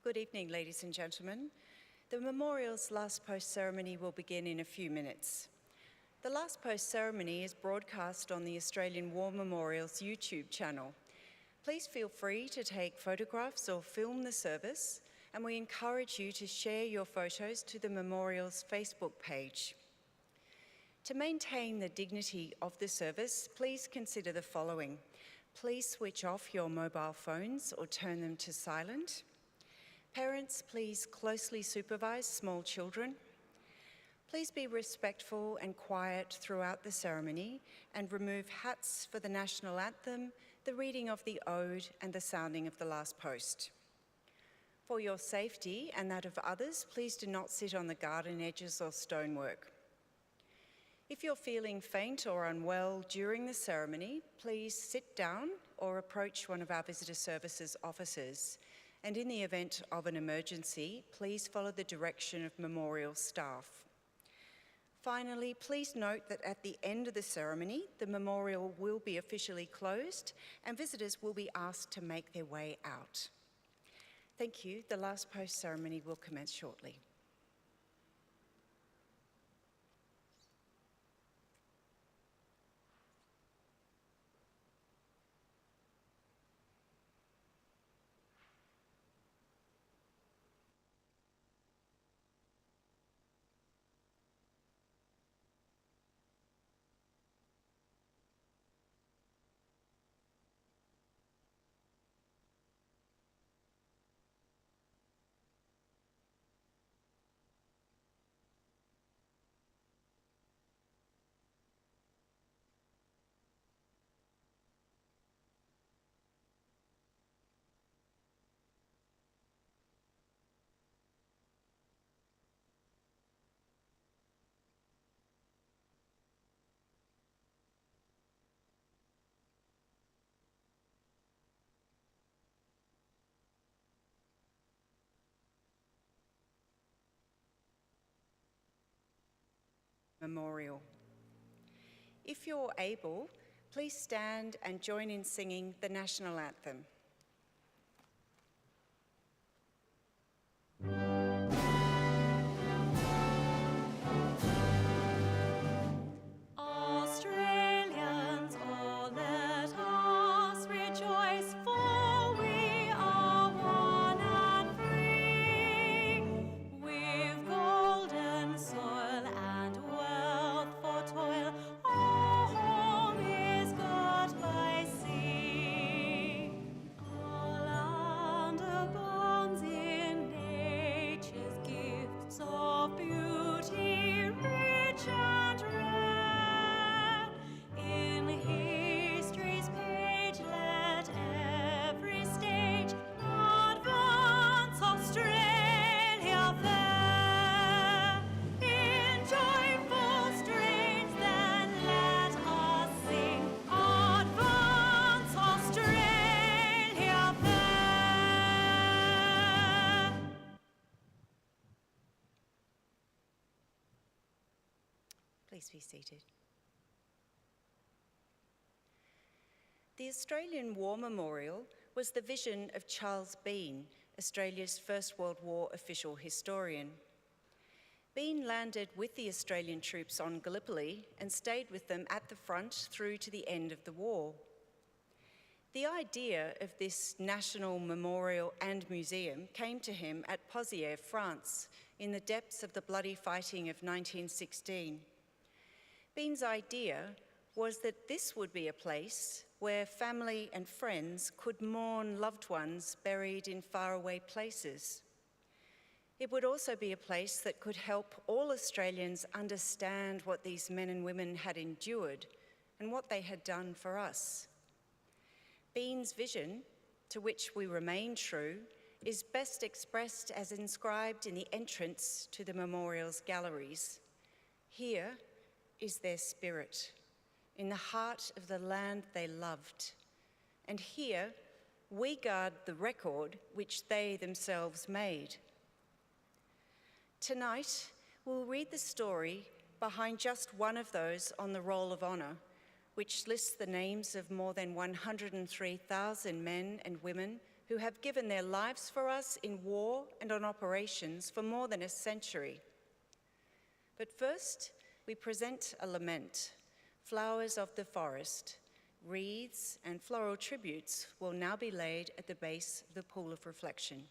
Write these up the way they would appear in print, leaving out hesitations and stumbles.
Good evening, ladies and gentlemen. The memorial's last post ceremony will begin in a few minutes. The last post ceremony is broadcast on the Australian War Memorial's YouTube channel. Please feel free to take photographs or film the service, and we encourage you to share your photos to the memorial's Facebook page. To maintain the dignity of the service, please consider the following. Please switch off your mobile phones or turn them to silent. Parents, please closely supervise small children. Please be respectful and quiet throughout the ceremony and remove hats for the national anthem, the reading of the ode and the sounding of the last post. For your safety and that of others, please do not sit on the garden edges or stonework. If you're feeling faint or unwell during the ceremony, please sit down or approach one of our Visitor Services officers. And in the event of an emergency, please follow the direction of memorial staff. Finally, please note that at the end of the ceremony, the memorial will be officially closed and visitors will be asked to make their way out. Thank you. The last post ceremony will commence shortly. Memorial. If you're able, please stand and join in singing the national anthem. Australians, oh, let us rejoice, for we are one and free. With golden soil and wealth for toil, our home is got by sea. Our land abounds in nature's gifts of beauty, rich and rare. In history's page, let every stage advance Australia fair. In joyful strains, then let us sing, advance Australia fair. Please be seated. The Australian War Memorial was the vision of Charles Bean, Australia's First World War official historian. Bean landed with the Australian troops on Gallipoli and stayed with them at the front through to the end of the war. The idea of this national memorial and museum came to him at Pozières, France, in the depths of the bloody fighting of 1916. Bean's idea was that this would be a place where family and friends could mourn loved ones buried in faraway places. It would also be a place that could help all Australians understand what these men and women had endured and what they had done for us. Bean's vision, to which we remain true, is best expressed as inscribed in the entrance to the memorial's galleries. Here is their spirit, in the heart of the land they loved. And here, we guard the record which they themselves made. Tonight, we'll read the story behind just one of those on the Roll of Honour, which lists the names of more than 103,000 men and women who have given their lives for us in war and on operations for more than a century. But first, we present a lament. Flowers of the forest, wreaths and floral tributes will now be laid at the base of the pool of reflection.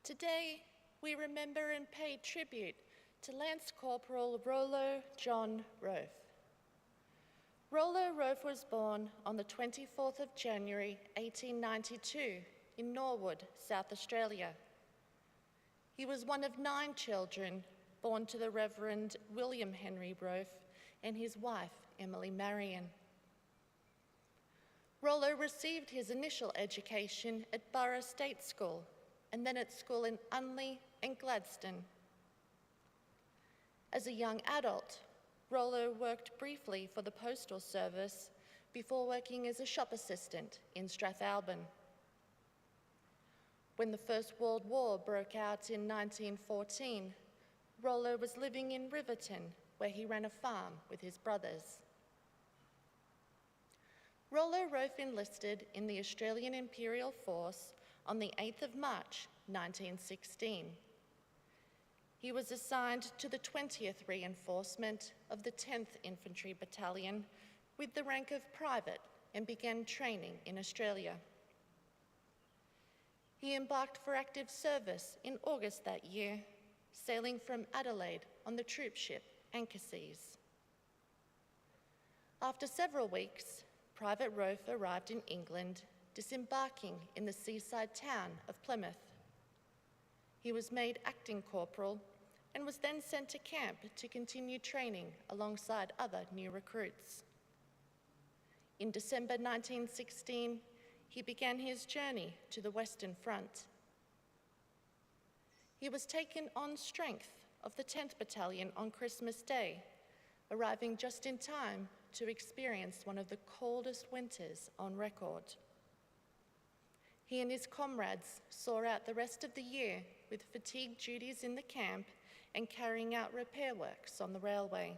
Today, we remember and pay tribute to Lance Corporal Rollo John Rofe. Rollo Rofe was born on the 24th of January 1892 in Norwood, South Australia. He was one of 9 children born to the Reverend William Henry Rofe and his wife, Emily Marion. Rollo received his initial education at Borough State School and then at school in Unley and Gladstone. As a young adult, Rollo worked briefly for the Postal Service before working as a shop assistant in Strathalbyn. When the First World War broke out in 1914, Rollo was living in Riverton, where he ran a farm with his brothers. Rollo Rofe enlisted in the Australian Imperial Force on the 8th of March, 1916. He was assigned to the 20th Reinforcement of the 10th Infantry Battalion with the rank of private and began training in Australia. He embarked for active service in August that year, sailing from Adelaide on the troop ship Anchises. After several weeks, Private Rofe arrived in England, disembarking in the seaside town of Plymouth. He was made acting corporal and was then sent to camp to continue training alongside other new recruits. In December 1916, he began his journey to the Western Front. He was taken on strength of the 10th Battalion on Christmas Day, arriving just in time to experience one of the coldest winters on record. He and his comrades saw out the rest of the year with fatigue duties in the camp and carrying out repair works on the railway.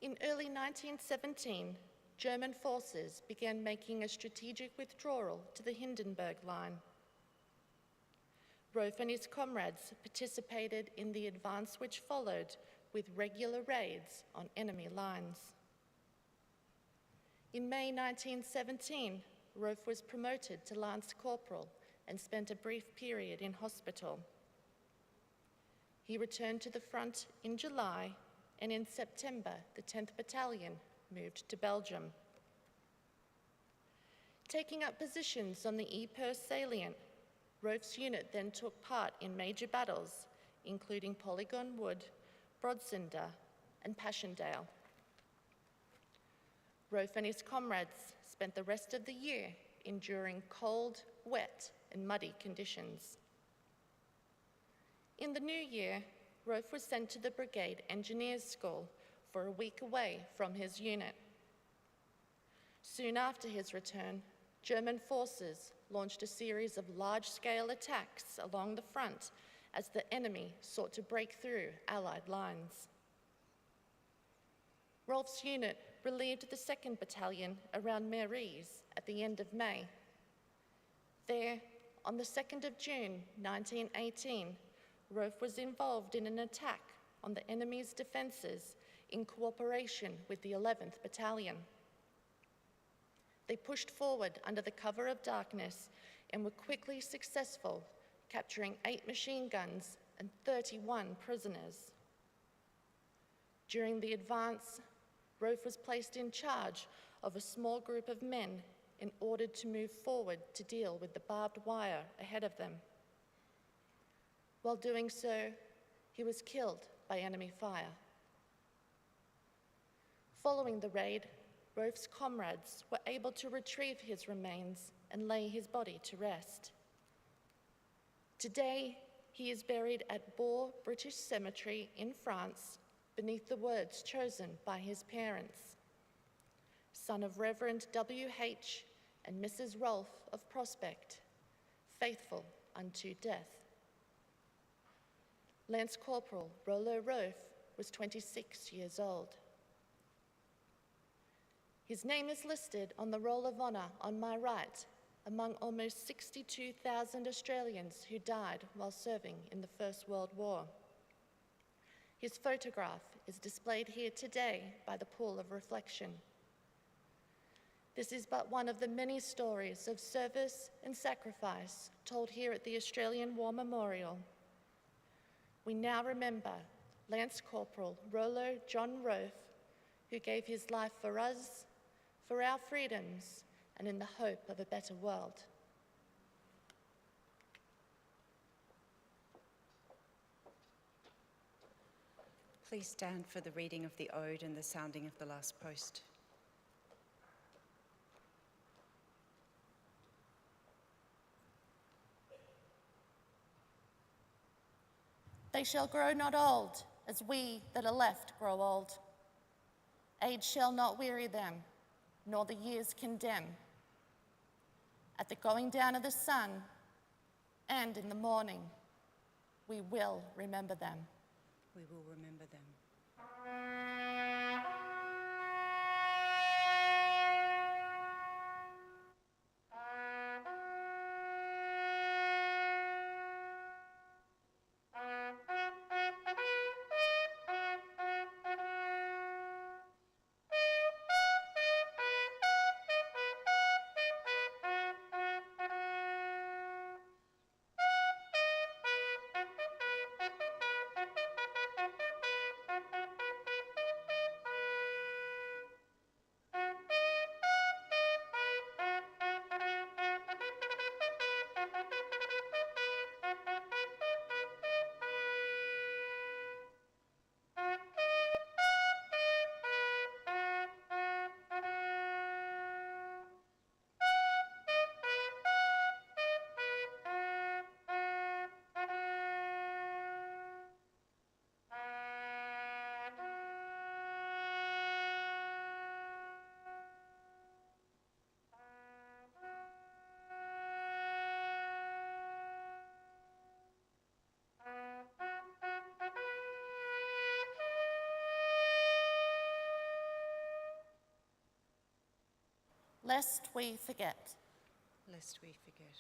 In early 1917, German forces began making a strategic withdrawal to the Hindenburg Line. Rofe and his comrades participated in the advance which followed with regular raids on enemy lines. In May 1917, Rofe was promoted to Lance Corporal and spent a brief period in hospital. He returned to the front in July, and in September, the 10th Battalion moved to Belgium. Taking up positions on the Ypres salient, Rofe's unit then took part in major battles, including Polygon Wood, Broadcinder, and Passchendaele. Rofe and his comrades spent the rest of the year enduring cold, wet, and muddy conditions. In the new year, Rofe was sent to the Brigade Engineers School for a week away from his unit. Soon after his return, German forces launched a series of large-scale attacks along the front as the enemy sought to break through Allied lines. Rolf's unit relieved the 2nd Battalion around Mériz at the end of May. There, on the 2nd of June 1918, Rofe was involved in an attack on the enemy's defences in cooperation with the 11th Battalion. They pushed forward under the cover of darkness and were quickly successful, capturing 8 machine guns and 31 prisoners. During the advance, Rofe was placed in charge of a small group of men and ordered to move forward to deal with the barbed wire ahead of them. While doing so, he was killed by enemy fire. Following the raid, Rofe's comrades were able to retrieve his remains and lay his body to rest. Today, he is buried at Bourg British Cemetery in France beneath the words chosen by his parents, son of Reverend W.H. and Mrs. Rolfe of Prospect, faithful unto death. Lance Corporal Rollo Rofe was 26 years old. His name is listed on the Roll of Honour on my right, among almost 62,000 Australians who died while serving in the First World War. His photograph is displayed here today by the Pool of Reflection. This is but one of the many stories of service and sacrifice told here at the Australian War Memorial. We now remember Lance Corporal Rollo John Rofe, who gave his life for us, for our freedoms, and in the hope of a better world. Please stand for the reading of the ode and the sounding of the last post. They shall grow not old, as we that are left grow old. Age shall not weary them, nor the years condemn. At the going down of the sun, and in the morning, we will remember them. We will remember them. Lest we forget. Lest we forget.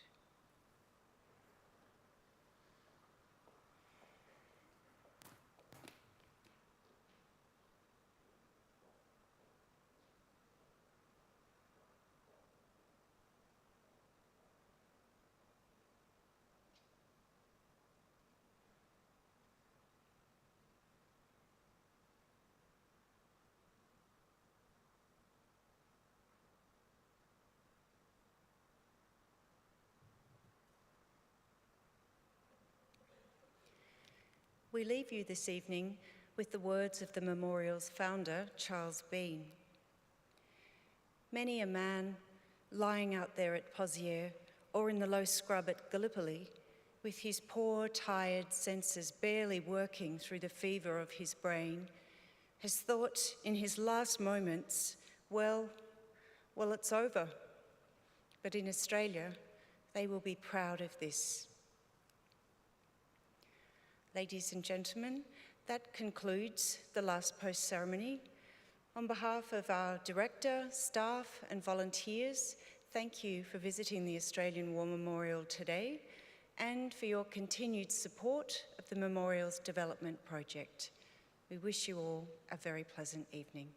we leave you this evening with the words of the memorial's founder, Charles Bean. Many a man lying out there at Pozières or in the low scrub at Gallipoli, with his poor, tired senses barely working through the fever of his brain, has thought in his last moments, well, it's over. But in Australia, they will be proud of this. Ladies and gentlemen, that concludes the last post ceremony. On behalf of our director, staff and volunteers, thank you for visiting the Australian War Memorial today and for your continued support of the Memorial's development project. We wish you all a very pleasant evening.